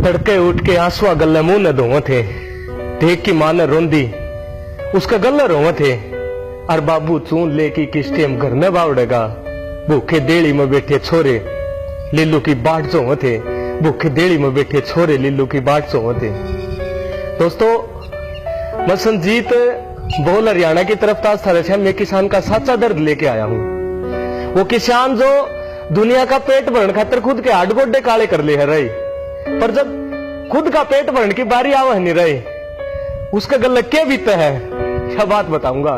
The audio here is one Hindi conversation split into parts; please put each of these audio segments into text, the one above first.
तड़के उठ के आंसुआ गल्ला मुंह न धोव थे, देख की मां न रोंदी उसका गल्ला रोव थे। और बाबू चून लेकी किस्टे घर न बावड़ेगा, भूखे देड़ी में बैठे छोरे लीलू की बाट जो थे, भूखे देड़ी में बैठे छोरे लीलू की बाट जो थे। दोस्तों, मैं संजीत बोल हरियाणा की तरफ ताज था, मैं किसान का सच्चा दर्द लेके आया हूं। वो किसान जो दुनिया का पेट भरने खातिर खुद के हाथ गोड्डे काले कर ले है रही, पर जब खुद का पेट भरने की बारी आवा नहीं रही, उसका गल्ला क्या बीता है क्या बात बताऊंगा।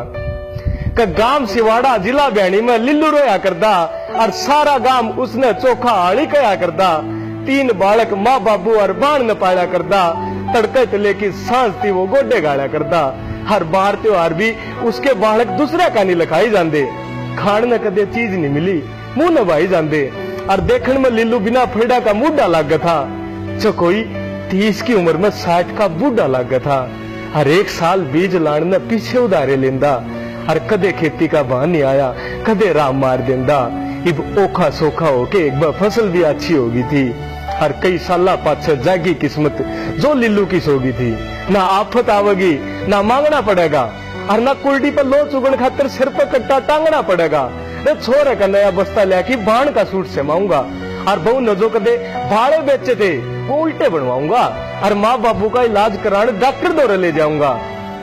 का गांव सिवाड़ा जिला बयानी में लिल्लू रोया करदा, और सारा गांव उसने चोखा आड़ी कया करदा। 3 बालक माँ बाबू और बाण न पाया करदा, तड़के तले की सांस थी वो गोड्डे गाड़ा करदा। हर बार त्योहार भी उसके बालक दूसरे का नहीं लखाई जाते, खान न कदे चीज नहीं मिली मुंह न भाई जाते। और देखने में लिल्लू बिना फेड़ा का मुड्ढा लाग था, जो कोई 30 की उम्र में 60 का बूढ़ा लाग था। हर एक साल बीज लाने न पीछे उधारे लेंदा, और कदे खेती का बहान नहीं आया, कदे राम मार देंदा। इब ओखा सोखा होके एक बार फसल भी अच्छी होगी थी, और कई साल पाछे जागी किस्मत जो लिल्लू की सोगी थी। ना आफत आवेगी, ना मांगना पड़ेगा, और ना कुल्डी पर लो चुगण खातिर सिर पर कट्टा टांगना पड़ेगा। न छोरे का नया बस्ता लेके बाण का सूट सेमाऊंगा, और बहु न जो कदे भाड़े बेचे थे वो उल्टे बनवाऊंगा, और माँ बाबू का इलाज कराने डॉक्टर दौरे ले जाऊंगा,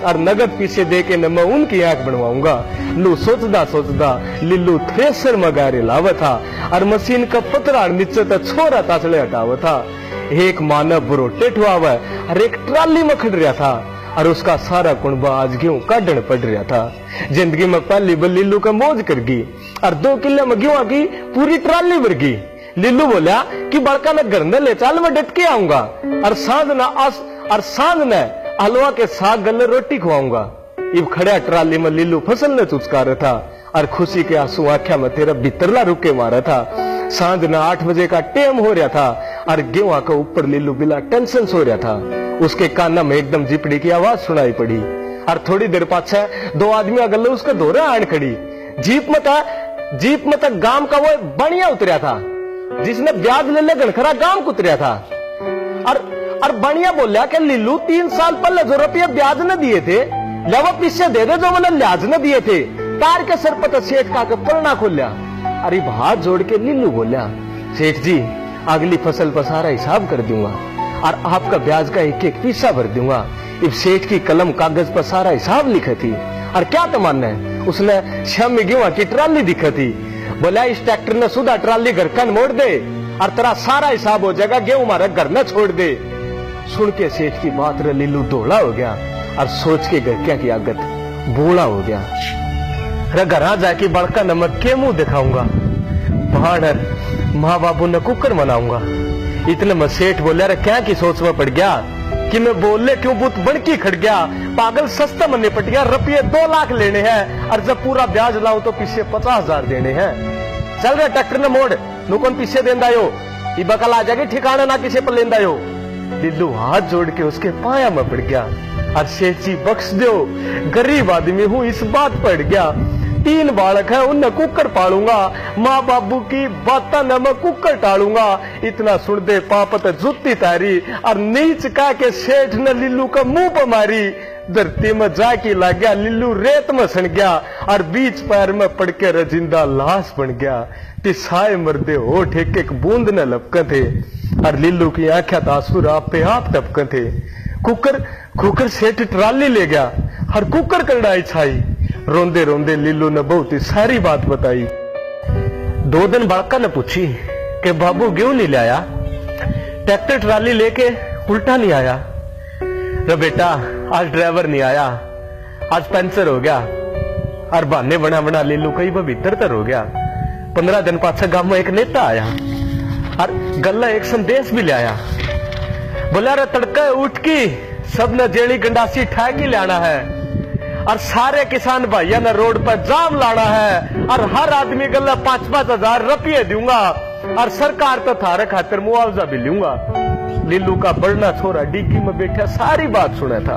और नगद पीछे दे के न मैं उनकी आंख बनवाऊंगा। लू सोचदा सोचदा लिल्लू थ्रेसर में गारे लावा था, और मशीन का पतरा नीचे तक छोरा तासले हटावा था। एक मानव बुरोटे ठुआवा, और एक ट्राली में खड़ रहा था, और उसका सारा कुंबा आज गेहूं काटने पड़ रहा था। जिंदगी में पहली बार लिल्लू का मौज कर गई, और 2 किले में गेहूं की पूरी ट्राली भर गई। लिल्लू बोला कि बड़का मैं घर में ले चल, मैं डट के आऊंगा, और सांझ न हलवा के साग गले रोटी खुआऊंगा। इब खड़ा ट्राली में लिल्लू फसल न चुचका रहा था, और खुशी के आंसू आंखों में तेरा बितरला रुके मारा था। सांझ न 8 बजे का टाइम हो रहा था, और गेहूं के ऊपर लिल्लू बिला टेंशन सो रहा था। उसके काना में एकदम जिपड़ी की आवाज सुनाई पड़ी, और थोड़ी देर पाछे 2 आदमी गले उसके दौरे आन खड़ी। जीप में तक गांव का वो बनिया उतरिया था, जिसने ब्याज ले ले गणखरा गांव को उतरिया था। और बनिया बोलिया कि लिल्लू 3 साल पहले जो रुपये ब्याज न दिए थे, वो पीछे दे दे जो मैंने ब्याज न दिए थे। तार के सर पर सेठ का के पलना खोलिया, अरे हाथ जोड़ के लिल्लू बोलिया, सेठ जी अगली फसल पर सारा हिसाब कर दूंगा, और आपका ब्याज का 1-1 पैसा भर दूंगा। इब सेठ की कलम कागज पर सारा हिसाब लिखी थी, और क्या तमन्ना है, उसने शम गेहूं की ट्राली दिखी थी। बोला इस ट्रैक्टर ने सुधा ट्राली घर कन मोड़ दे, और तेरा सारा हिसाब हो जाएगा, गेहूं हमारा घर न छोड़ दे। सुन के सेठ की बात रे लिल्लू दौड़ा हो गया, और सोच के घर क्या की आगत बोला हो गया। घर जाके बड़का नमक के मुंह दिखाऊंगा, भाड़ माँ बाबू ने कुकर मनाऊंगा। इतने में सेठ बोले, अरे क्या की सोच में पड़ गया कि मैं बोले क्यों बुत बड़की खड़ गया, पागल सस्ता मन निपट गया, रुपये 2 लाख लेने हैं, और जब पूरा ब्याज लाऊं तो पीछे 50,000 देने हैं। चल रहे ट्रैक्टर ने मोड़, नुकन पीछे देंदा यो, ये बकल आ जाएगी ठिकाना ना किसी पर लेंदा यो। लिल्लू हाथ जोड़ के उसके पाया में पड़ गया, और सेठ जी बख्श दो, गरीब आदमी हूं इस बात पड़ गया। 3 बालक है, उन्हें कुकर पालूंगा, माँ बाबू की बात न मैं कुकर टालूंगा। इतना सुन दे पापत जुत्ती तारी, और नीच का के सेठ ने लिल्लू का मुंह पर मारी। धरती में जाके लग गया, लिल्लू रेत में सड़ गया, और बीच पैर में पड़ के रजिंदा लाश बन गया। तिसाए मरदे होठ एक बूंद न लपके थे, और लिल्लू की आंखें आंसू आप पे आप टपके थे। कुकर सेठ ट्राली ले गया, और कुकर कड़ाई छाई। रोंदे रोंदे लिल्लू ने बहुत ही सारी बात बताई। 2 दिन बड़का ने पूछी कि बाबू गेहूं नहीं लाया, ट्रैक्टर ट्राली लेके उल्टा नहीं आया। रे बेटा आज ड्राइवर नहीं आया, आज पंचर हो गया, और बहाने बना बना लिल्लू कई बार भीतर तर हो गया। 15 दिन पाछे गांव में एक नेता आया, और गल्ला एक संदेश भी ले आया। बोला रे तड़का उठ की सबने जेड़ी गंडासी ठहकी लाना है, और सारे किसान भाइयों ने रोड पर जाम लाना है, और हर आदमी गल्ला 5-5 हजार रुपये दूंगा, और सरकार तो थारे खातिर मुआवजा भी लूंगा। लिल्लू का बड़ना छोरा डिग्गी में बैठा सारी बात सुना था।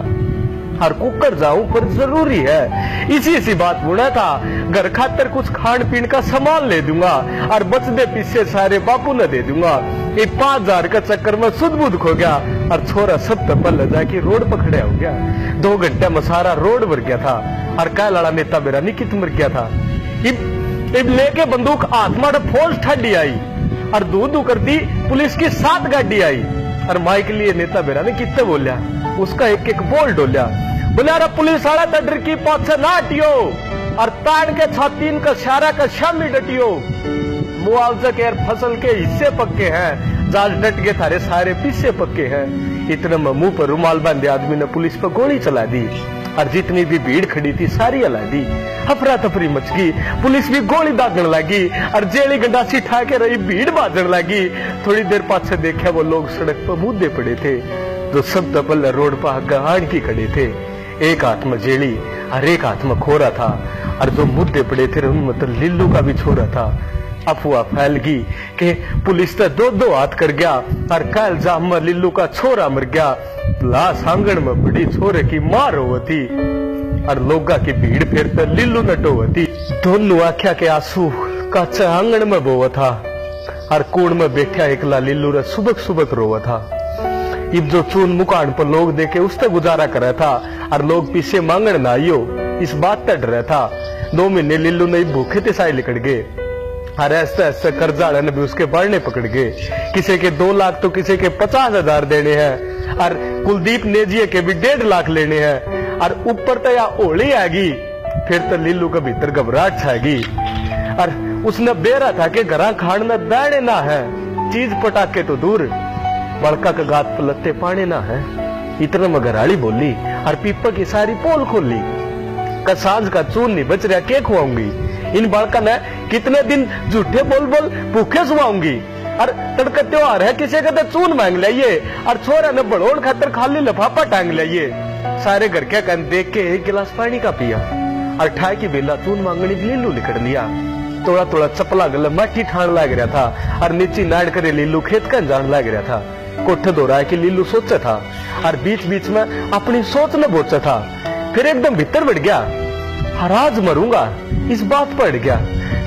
और कुकर जाऊं पर जरूरी है। इसी बात बुना था, घर खातर कुछ खान पीन का सामान ले दूंगा और बचदे पीछे सारे बापू न दे दूंगा। ये 5000 का चक्कर में सुध बुध खो गया और छोरा सब तपल जाके रोड पकड़े हो गया। 2 घंटे में सारा रोड भर गया था और क्या लड़ा नेता मेरा निकित मर गया था। इब लेके बंदूक आत्मा फौज ठाडी आई और दू कर दी पुलिस की 7 गाड़ी आई और माई के लिए नेता मेरा ने कितने बोलिया, उसका एक एक बोल डोलिया, बोला अरे पुलिस वाला तडर की पाछे ना हटियो और ताड़ के छातीन का सारा का शामी डटियो। मुआवजा के फसल के हिस्से पक्के हैं, जाल डट के थारे सारे पीछे पक्के हैं। इतने में मुंह पर रुमाल बांधे आदमी ने पुलिस पर गोली चला दी और जितनी भी भीड़ खड़ी थी सारी हला दी। अफरा तफरी मच गई, पुलिस भी गोली दागने लगी और जेली गंडासी ठा के रही भीड़ बाजने लगी। थोड़ी देर पाछे देखा वो लोग सड़क पर मुद्दे पड़े थे जो सब तपल रोड पर गहाड़ की खड़े थे। एक हाथ में जेली और एक हाथ में खोरा था और जो मुद्दे पड़े थे उनमें तो लिल्लू का भी छोरा था। अफवाह फैल गई कि पुलिस तो 2-2 हाथ कर गया और काल जाम में लिल्लू का छोरा मर गया। लाश आंगन में बड़ी छोरे की मार होती और लोगा की भीड़ फिर तो लिल्लू नटो होती। दोनों आख्या के आंसू कच्चे आंगन में बोवा था और कूड़ में बैठा एकला लिल्लू रे सुबक सुबक रोवा था। इब जो चून मुकान पर लोग देखे उससे गुजारा कर रहा था और लोग पीछे मांगण ना आइयो इस बात तट रहा था। 2 महीने लिल्लू ने भूखे तिसाई लिकड़ गए और ऐसे ऐसे कर्जा ने भी उसके बढ़ने पकड़ गए। किसी के 2 लाख तो किसी के 50,000 देने हैं और कुलदीप नेजिए के भी 1.5 लाख लेने हैं और ऊपर तो या होली आएगी फिर तो लिल्लू का भीतर घबराहट छाएगी और उसने बेरा था कि घरा खान में दाने ना है, चीज पटाके तो दूर, बड़का का गात पलत्ते पाने ना है। इतने में घराली बोली और पीपा की सारी पोल खोली का सांझ का चून नहीं बच रहा, के खुआऊंगी इन बालका ने कितने दिन झूठे बोल बोल भूखे सुवाऊंगी और तड़का त्योहार है किसी का तो चून मांग लिये और छोरा ने बड़ोड़ खातर खाली लफाफा टांग लिये। सारे घर के कन देख के 1 गिलास पानी का पिया और ठाई की बेला चून मांगनी लिल्लू लिकड़ लिया। थोड़ा थोड़ा चपला गला माटी ठाण लग रहा था और नीचे नाड़ करे लिल्लू खेत का जान लग रहा था। कोठे दो रहा है कि लिल्लू सोचा था और बीच बीच में अपनी सोच न बोचा था। फिर एकदम भीतर बढ़ गया, हराज मरूंगा इस बात पड़ गया।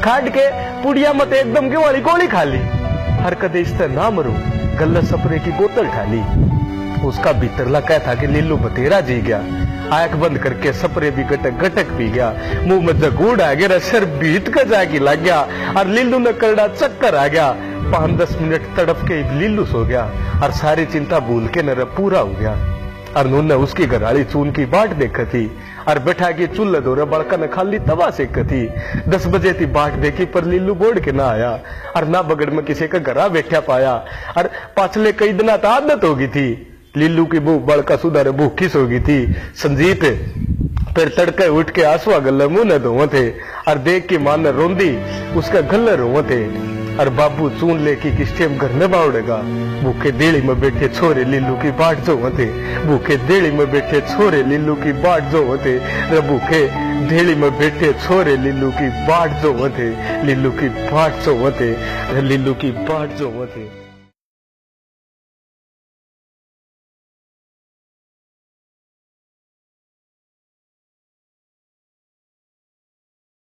खाड़ के पुड़िया मत एकदम के वाली गोली खा ली, हर कदे इससे ना मरू गल्ला सपरे की बोतल खा ली। उसका भीतरला कह था कि लिल्लू बतेरा जी गया, आंख बंद करके सपरे भी गटक गटक पी गया। मुंह में जगूड़ आ गया, सर बीत का जाके लग गया और लिल्लू ने करड़ा चक्कर आ गया। 5-10 मिनट तड़प के लिल्लू सो गया और सारी चिंता भूल के नर पूरा हो गया। और नून उसकी घराली चून की बाट देखी थी और बैठा के चूल्हे दौरे बड़का ने खाली तवा सेक थी। 10 बजे थी बाट देखी पर लिल्लू बोड़ के ना आया और ना बगड़ में किसी का घरा बैठा पाया और पाछले कई दिन आदत होगी थी। लिल्लू की बू बड़का सुधारे भूखी सो गई थी। संजीत फिर तड़के उठ के आंसुआ गले मुंह ने धोवे थे और देख के मां ने रोंदी उसका गले रोवे थे और बाबू चून लेके किस टाइम घर में बावड़ेगा। भूखे देड़ी में बैठे छोरे लिल्लू की बाट जो होते, भूखे देड़ी में बैठे छोरे लिल्लू की बाट जो होते, भूखे देड़ी में बैठे छोरे लिल्लू की बाट जो होते, लिल्लू की बाट जो होते, लिल्लू की बाट जो होते।